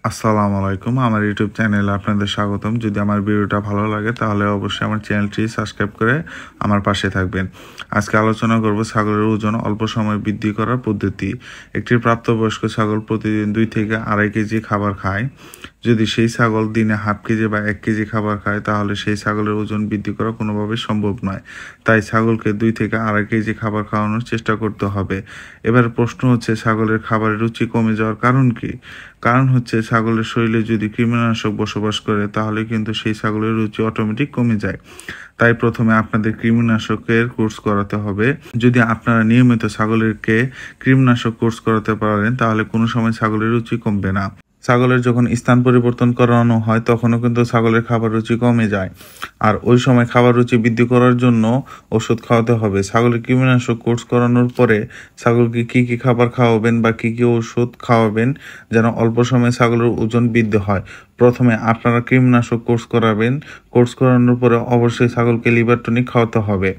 আসসালামু আলাইকুম। আমার ইউটিউব চ্যানেলে আপনাদের স্বাগতম। যদি আমার ভিডিওটা ভালো লাগে তাহলে অবশ্যই আমার চ্যানেলটি সাবস্ক্রাইব করে আমার পাশে থাকবেন। আজকে আলোচনা করব ছাগলের ওজন অল্প সময়ে বৃদ্ধি করার পদ্ধতি। একটি প্রাপ্তবয়স্ক ছাগল প্রতিদিন 2 থেকে 2.5 কেজি খাবার খায়। যদি সেই ছাগল দিনে হাফ কেজি বা 1 কেজি খাবার খায় তাহলে সেই ছাগলের ওজন বৃদ্ধি করা কোনোভাবেই সম্ভব নয়। তাই ছাগলকে 2 থেকে 2.5 কেজি খাবার খাওয়ানোর চেষ্টা করতে হবে। এবার প্রশ্ন হচ্ছে, ছাগলের খাবারের রুচি কমে যাওয়ার কারণ কি? কারণ হচ্ছে, ছাগলের শরীরে যদি কৃমিনাশক বসবাস করে তাহলে কিন্তু সেই ছাগলের রুচি অটোমেটিক কমে যায়। তাই প্রথমে আপনাদের কৃমিনাশকের কোর্স করাতে হবে। যদি আপনারা নিয়মিত ছাগলেরকে কৃমিনাশক কোর্স করাতে পারেন তাহলে কোনো সময় ছাগলের রুচি কমবে না। ছাগলের যখন স্থান পরিবর্তন করানো হয় তখনও কিন্তু ছাগলের খাবার রুচি কমে যায়, আর ওই সময় খাবার রুচি বৃদ্ধি করার জন্য ওষুধ খাওয়াতে হবে। ছাগলের কৃমিনাশক কোর্স করানোর পরে ছাগলকে কী কী খাবার খাওয়াবেন বা কী কী ওষুধ খাওয়াবেন যেন অল্প সময়ে ছাগলের ওজন বৃদ্ধি হয়। প্রথমে আপনারা কৃমিনাশক কোর্স করাবেন। কোর্স করানোর পরে অবশ্যই ছাগলকে লিভার টনিক খাওয়াতে হবে।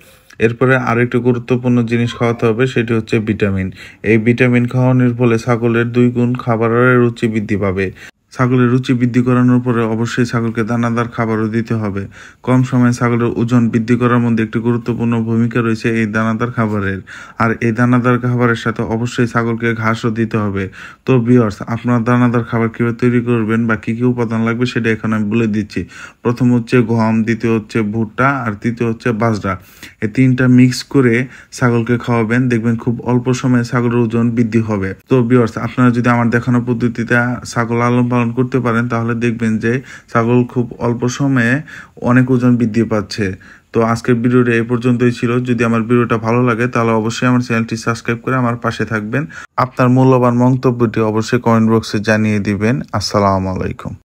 এরপরে আরেকটি গুরুত্বপূর্ণ জিনিস খাওয়াতে হবে, সেটি হচ্ছে ভিটামিন। এই ভিটামিন খাওয়ানোর ফলে ছাগলের 2 গুণ খাবারের রুচি বৃদ্ধি পাবে। ছাগলের রুচি বৃদ্ধি করানোর পরে অবশ্যই ছাগলকে দানাদার খাবারও দিতে হবে। কম সময়ে ছাগলের ওজন বৃদ্ধি করার মধ্যে একটি গুরুত্বপূর্ণ ভূমিকা রয়েছে এই দানাদার খাবারের। আর এই দানাদার খাবারের সাথে অবশ্যই ছাগলকে ঘাসও দিতে হবে। তো ভিউয়ার্স, আপনার দানাদার খাবার কীভাবে তৈরি করবেন বা কী কী উপাদান লাগবে সেটা এখানে আমি বলে দিচ্ছি। প্রথম হচ্ছে গম, দ্বিতীয় হচ্ছে ভুট্টা, আর তৃতীয় হচ্ছে বাজরা। এই 3টা মিক্স করে ছাগলকে খাওয়াবেন, দেখবেন খুব অল্প সময়ে ছাগলের ওজন বৃদ্ধি হবে। তো ভিউয়ার্স, আপনারা যদি আমার দেখানো পদ্ধতিতে ছাগল লালন পালন করতে পারেন তাহলে দেখবেন যে ছাগল খুব অল্প সময়ে অনেক ওজন বৃদ্ধি পাচ্ছে। তো আজকের ভিডিওটা এই পর্যন্তই ছিল। যদি আমার ভিডিওটা ভালো লাগে তাহলে অবশ্যই আমার চ্যানেলটি সাবস্ক্রাইব করে আমার পাশে থাকবেন। আপনার মূল্যবান মন্তব্যটি অবশ্যই কমেন্ট বক্সে জানিয়ে দিবেন। আসসালামু আলাইকুম।